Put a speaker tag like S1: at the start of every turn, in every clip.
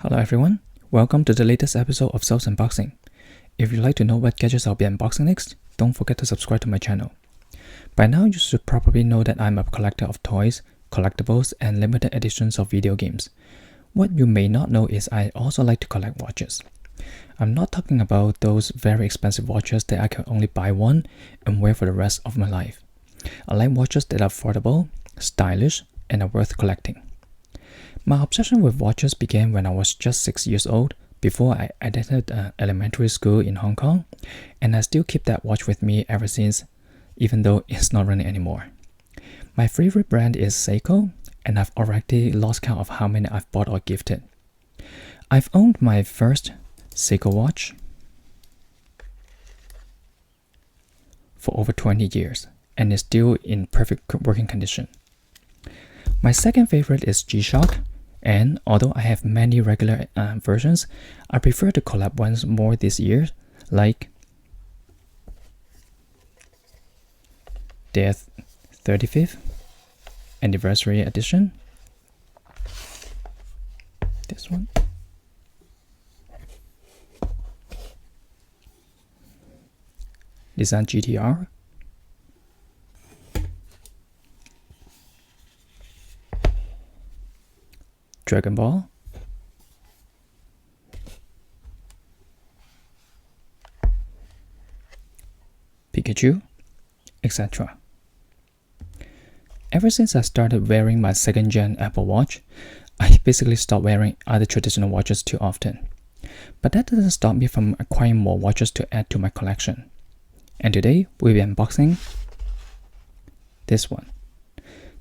S1: Hello everyone, welcome to the latest episode of Soul's Unboxing. If you'd like to know what gadgets I'll be unboxing next, don't forget to subscribe to my channel. By now you should probably know that I'm a collector of toys, collectibles, and limited editions of video games. What you may not know is I also like to collect watches. I'm not talking about those very expensive watches that I can only buy one and wear for the rest of my life. I like watches that are affordable, stylish, and are worth collecting. My obsession with watches began when I was just 6 years old, before I attended elementary school in Hong Kong, and I still keep that watch with me ever since, even though it's not running anymore. My favorite brand is Seiko, and I've already lost count of how many I've bought or gifted. I've owned my first Seiko watch for over 20 years, and is still in perfect working condition. My second favorite is G-shock, and although I have many regular versions, I prefer to collab ones more this year, like their 35th anniversary edition, this one, Nissan GTR, Dragon Ball, Pikachu, etc. Ever since I started wearing my second-gen Apple Watch, I basically stopped wearing other traditional watches too often. But that doesn't stop me from acquiring more watches to add to my collection. And today, we'll be unboxing this one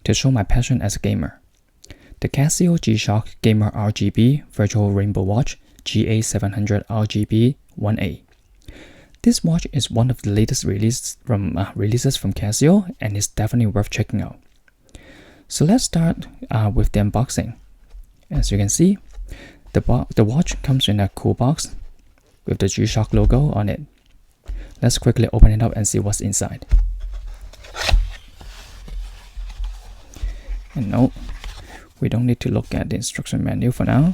S1: to show my passion as a gamer. The Casio G-shock Gamer RGB Virtual Rainbow Watch GA700RGB-1A. This watch is one of the latest releases from Casio and is definitely worth checking out. So let's start with the unboxing. As you can see, the watch comes in a cool box with the G-shock logo on it. Let's quickly open it up and see what's inside. And no, we don't need to look at the instruction manual for now.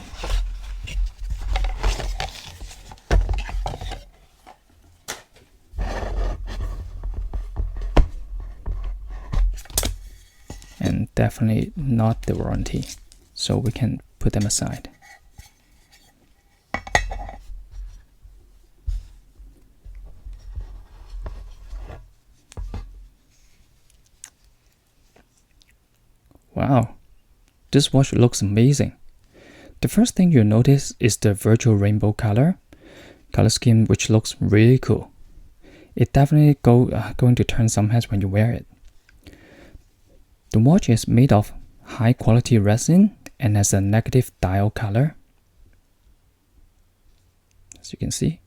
S1: And definitely not the warranty, so we can put them aside. Wow, this watch looks amazing. The first thing you'll notice is the virtual rainbow color scheme, which looks really cool. It definitely going to turn some heads when you wear it. The watch is made of high quality resin and has a negative dial color, as you can see,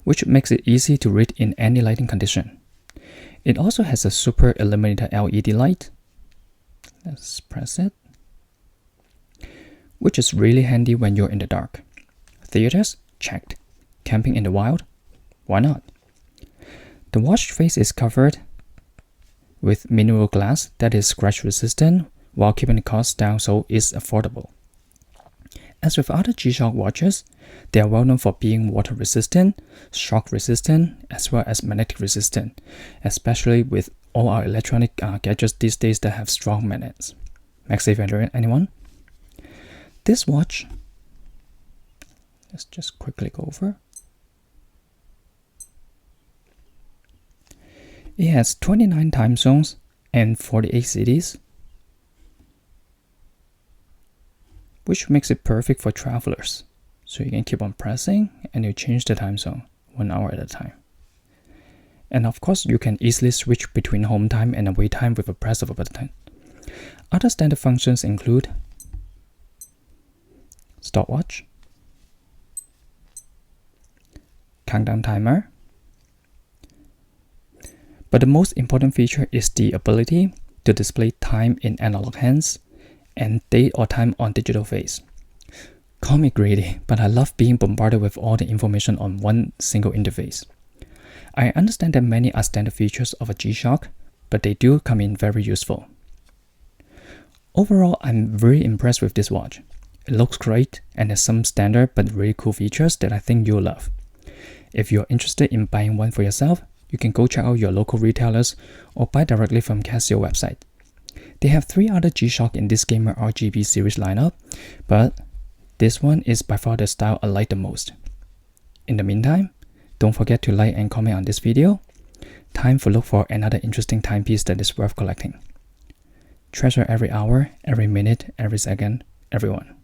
S1: which makes it easy to read in any lighting condition. It also has a super illuminated LED light. Let's press it, which is really handy when you're in the dark. Theaters? Checked. Camping in the wild? Why not? The watch face is covered with mineral glass that is scratch resistant while keeping the cost down so it's affordable. As with other G-shock watches, they are well known for being water resistant, shock resistant, as well as magnetic resistant, especially with all our electronic gadgets these days that have strong magnets. MagSafe anyone? This watch, let's just quickly go over. It has 29 time zones and 48 cities, which makes it perfect for travelers. So you can keep on pressing and you change the time zone 1 hour at a time. And of course, you can easily switch between home time and away time with a press of a button. Other standard functions include stopwatch, countdown timer, but the most important feature is the ability to display time in analog hands and date or time on digital face. Call me greedy, but I love being bombarded with all the information on one single interface. I understand that many are standard features of a G-shock, but they do come in very useful. Overall, I'm very impressed with this watch. It looks great and has some standard but really cool features that I think you'll love. If you're interested in buying one for yourself, you can go check out your local retailers or buy directly from Casio website. They have 3 other G-shock in this Gamer RGB series lineup, but this one is by far the style I like the most. In the meantime, don't forget to like and comment on this video. Time to look for another interesting timepiece that is worth collecting. Treasure every hour, every minute, every second, everyone.